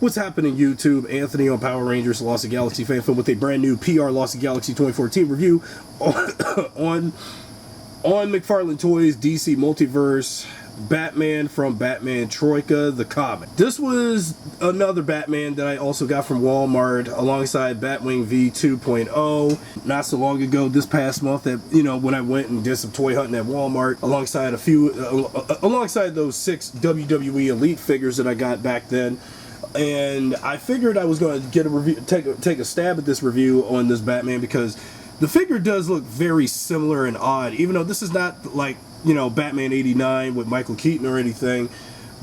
What's happening, YouTube? Anthony on Power Rangers Lost the Galaxy fan film with a brand new PRLostGalaxy2014 review on McFarlane Toys DC Multiverse Batman from Batman Troika, the comic. This was another Batman that I also got from Walmart alongside Batwing V 2.0 not so long ago, this past month, that, you know, when I went and did some toy hunting at Walmart alongside a few alongside those 6 WWE Elite figures that I got back then. And I figured I was going to get a review, take a stab at this review on this Batman, because the figure does look very similar and odd, even though this is not like, you know, Batman 89 with Michael Keaton or anything.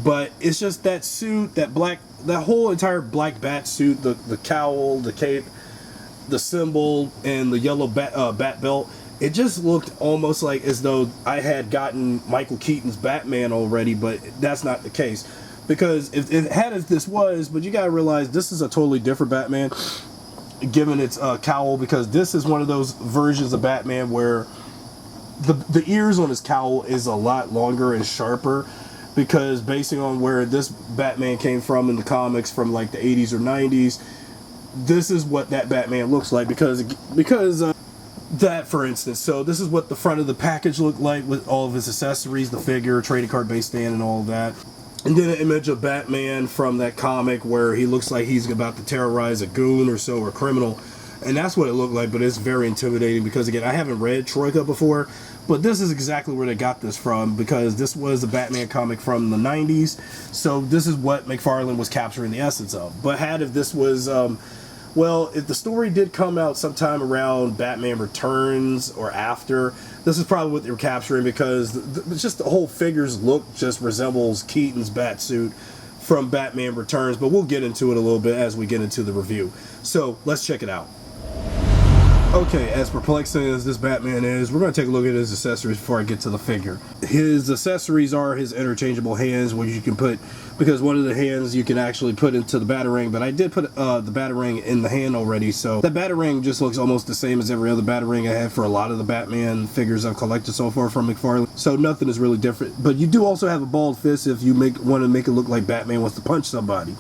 But it's just that suit, that whole entire black bat suit, the cowl, the cape, the symbol, and the yellow bat belt. It just looked almost like as though I had gotten Michael Keaton's Batman already, but that's not the case. Because if this was, but you gotta realize this is a totally different Batman, given its cowl, because this is one of those versions of Batman where the ears on his cowl is a lot longer and sharper, because basing on where this Batman came from in the comics from like the 80s or 90s, this is what that Batman looks like, because that, for instance. So this is what the front of the package looked like with all of his accessories, the figure, trading card base stand, and all of that. And then an image of Batman from that comic where he looks like he's about to terrorize a goon or so, or criminal. And that's what it looked like, but it's very intimidating because, again, I haven't read Troika before, but this is exactly where they got this from, because this was a Batman comic from the 90s, so this is what McFarlane was capturing the essence of. But if this was, well, if the story did come out sometime around Batman Returns or after, this is probably what they were capturing, because just the whole figure's look just resembles Keaton's Batsuit from Batman Returns, but we'll get into it a little bit as we get into the review. So let's check it out. Okay, as perplexing as this Batman is, we're going to take a look at his accessories before I get to the figure. His accessories are his interchangeable hands, which you can put, because one of the hands you can actually put into the Batarang, but I did put the Batarang in the hand already, so that Batarang just looks almost the same as every other Batarang I have for a lot of the Batman figures I've collected so far from McFarlane, so nothing is really different. But you do also have a bald fist if you want to make it look like Batman wants to punch somebody.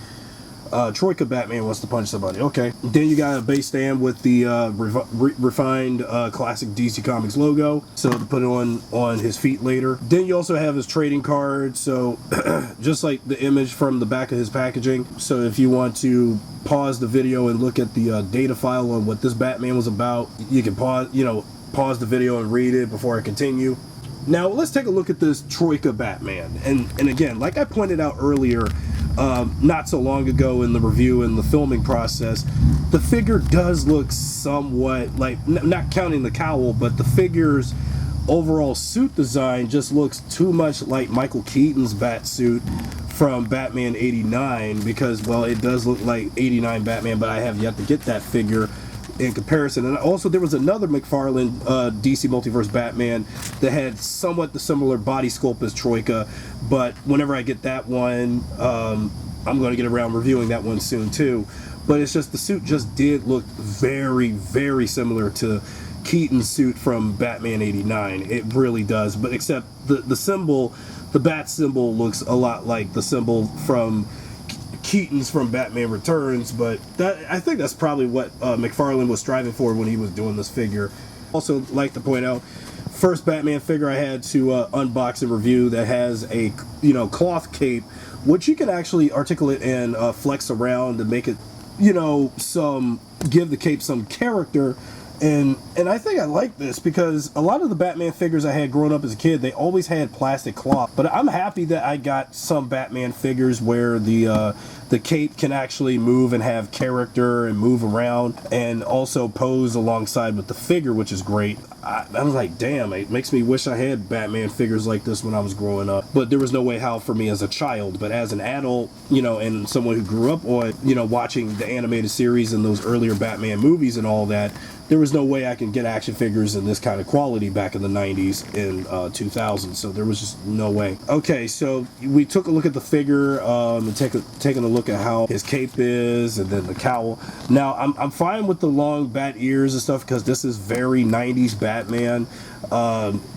Troika Batman wants to punch somebody. Okay. Then you got a base stand with the refined classic DC Comics logo, so to put it on his feet later. Then you also have his trading card, so just like the image from the back of his packaging. So if you want to pause the video and look at the data file on what this Batman was about, you can pause the video and read it before I continue. Now let's take a look at this Troika Batman, and again, like I pointed out earlier, not so long ago in the review and the filming process, the figure does look somewhat like, not counting the cowl, but the figure's overall suit design just looks too much like Michael Keaton's Batsuit from Batman 89, because, well, it does look like 89 Batman, but I have yet to get that figure in comparison. And also there was another McFarlane DC Multiverse Batman that had somewhat the similar body sculpt as Troika, but whenever I get that one, I'm going to get around reviewing that one soon too. But it's just, the suit just did look very, very similar to Keaton's suit from Batman 89. It really does, but except the symbol, the bat symbol, looks a lot like the symbol from Keaton's from Batman Returns, but I think that's probably what McFarlane was striving for when he was doing this figure. Also, like to point out, first Batman figure I had to unbox and review that has a cloth cape, which you can actually articulate and flex around to make it, give the cape some character. And I think I like this, because a lot of the Batman figures I had growing up as a kid, they always had plastic cloth. But I'm happy that I got some Batman figures where the cape can actually move and have character and move around and also pose alongside with the figure, which is great. I was like, damn, it makes me wish I had Batman figures like this when I was growing up. But there was no way how for me as a child. But as an adult, and someone who grew up on, watching the animated series and those earlier Batman movies and all that, there was no way I can get action figures in this kind of quality back in the 90s and 2000, so there was just no way. Okay, so we took a look at the figure and taking a look look at how his cape is, and then the cowl. Now, I'm fine with the long bat ears and stuff because this is very 90s Batman.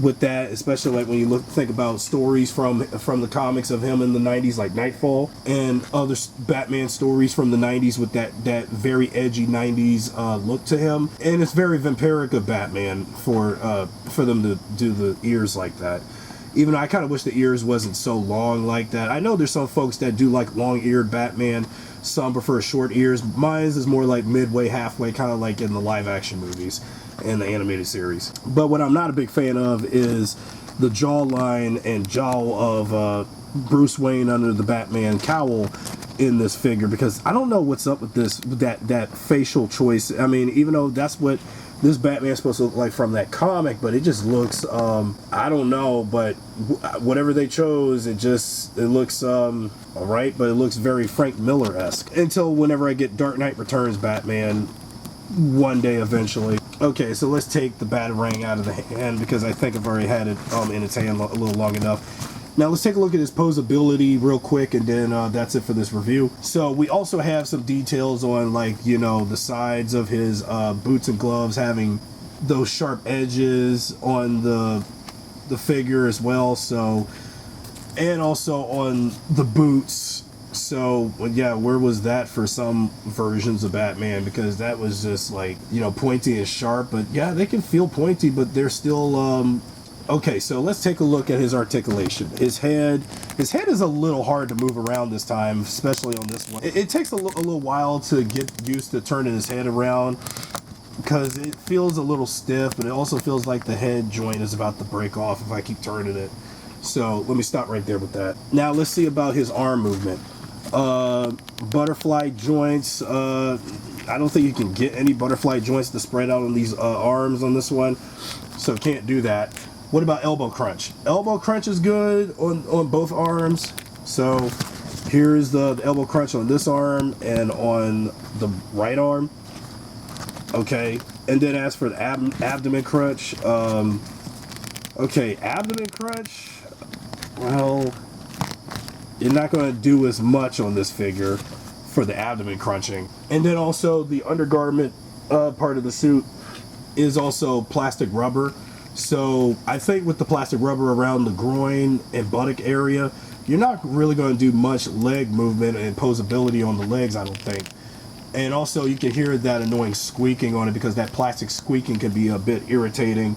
With that, especially like when you think about stories from the comics of him in the 90s, like Nightfall, and other Batman stories from the 90s with that very edgy 90s look to him. And it's very vampiric of Batman for them to do the ears like that. Even though I kind of wish the ears wasn't so long like that. I know there's some folks that do like long-eared Batman. Some prefer short ears. Mine is more like midway, halfway, kind of like in the live-action movies and the animated series. But what I'm not a big fan of is the jawline and jowl of Bruce Wayne under the Batman cowl in this figure, because I don't know what's up with this, that facial choice. I mean, even though that's what this Batman is supposed to look like from that comic, but it just looks, I don't know, but whatever they chose, it looks, alright, but it looks very Frank Miller-esque. Until whenever I get Dark Knight Returns Batman, one day eventually. Okay, so let's take the Batarang out of the hand, because I think I've already had it in its hand a little long enough. Now let's take a look at his posability real quick, and then that's it for this review. So we also have some details on, like, you know, the sides of his boots and gloves having those sharp edges on the figure as well. So, and also on the boots. So yeah, where was that for some versions of Batman? Because that was just like, you know, pointy and sharp. But yeah, they can feel pointy, but they're still okay, so let's take a look at his articulation. His head is a little hard to move around this time, especially on this one. It takes a little while to get used to turning his head around, because it feels a little stiff, but it also feels like the head joint is about to break off if I keep turning it. So let me stop right there with that. Now let's see about his arm movement. Butterfly joints. I don't think you can get any butterfly joints to spread out on these arms on this one, so can't do that. What about elbow crunch? Elbow crunch is good on both arms. So here's the elbow crunch on this arm and on the right arm. Okay, and then as for the abdomen crunch, okay, abdomen crunch, well, you're not going to do as much on this figure for the abdomen crunching. And then also the undergarment part of the suit is also plastic rubber. So I think with the plastic rubber around the groin and buttock area, you're not really going to do much leg movement and posability on the legs, I don't think. And also you can hear that annoying squeaking on it, because that plastic squeaking can be a bit irritating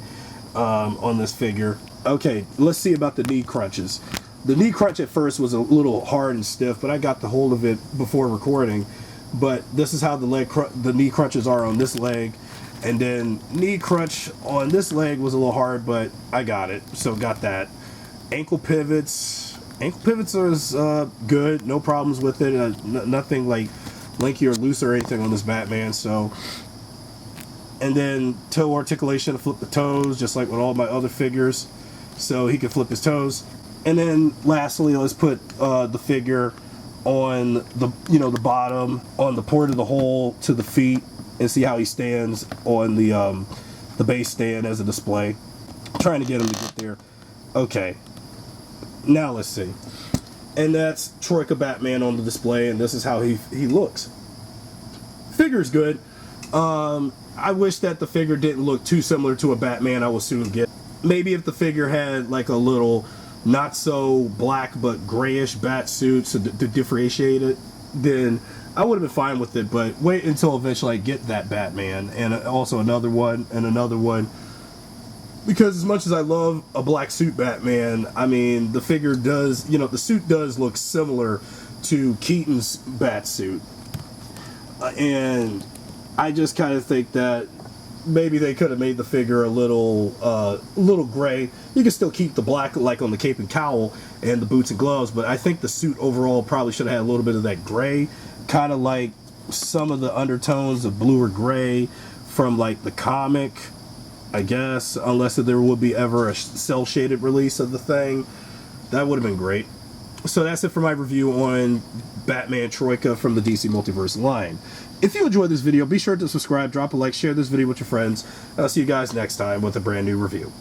on this figure. Okay, let's see about the knee crunches. The knee crunch at first was a little hard and stiff, but I got the hold of it before recording. But this is how the knee crunches are on this leg. And then knee crunch on this leg was a little hard, but I got it, so got that. Ankle pivots are good, no problems with it. Nothing like lanky or loose or anything on this Batman. So, and then toe articulation, flip the toes, just like with all my other figures, so he can flip his toes. And then lastly, let's put the figure on the bottom, on the port of the hole to the feet, and see how he stands on the base stand as a display. I'm trying to get him to get there. Okay, now let's see. And that's Troika Batman on the display, and this is how he looks. Figure's good. I wish that the figure didn't look too similar to a Batman I will soon get. Maybe if the figure had like a little not so black but grayish bat suit to differentiate it, then I would have been fine with it. But wait until eventually I get that Batman, and also another one and another one, because as much as I love a black suit Batman, I mean, the figure does, the suit does look similar to Keaton's bat suit, and I just kind of think that maybe they could have made the figure a little gray. You can still keep the black, like on the cape and cowl and the boots and gloves, but I think the suit overall probably should have had a little bit of that gray, kind of like some of the undertones of blue or gray from like the comic, I guess, unless there would be ever a cell shaded release of the thing. That would have been great. So that's it for my review on Batman Troika from the DC Multiverse line. If you enjoyed this video, be sure to subscribe, drop a like, share this video with your friends, and I'll see you guys next time with a brand new review.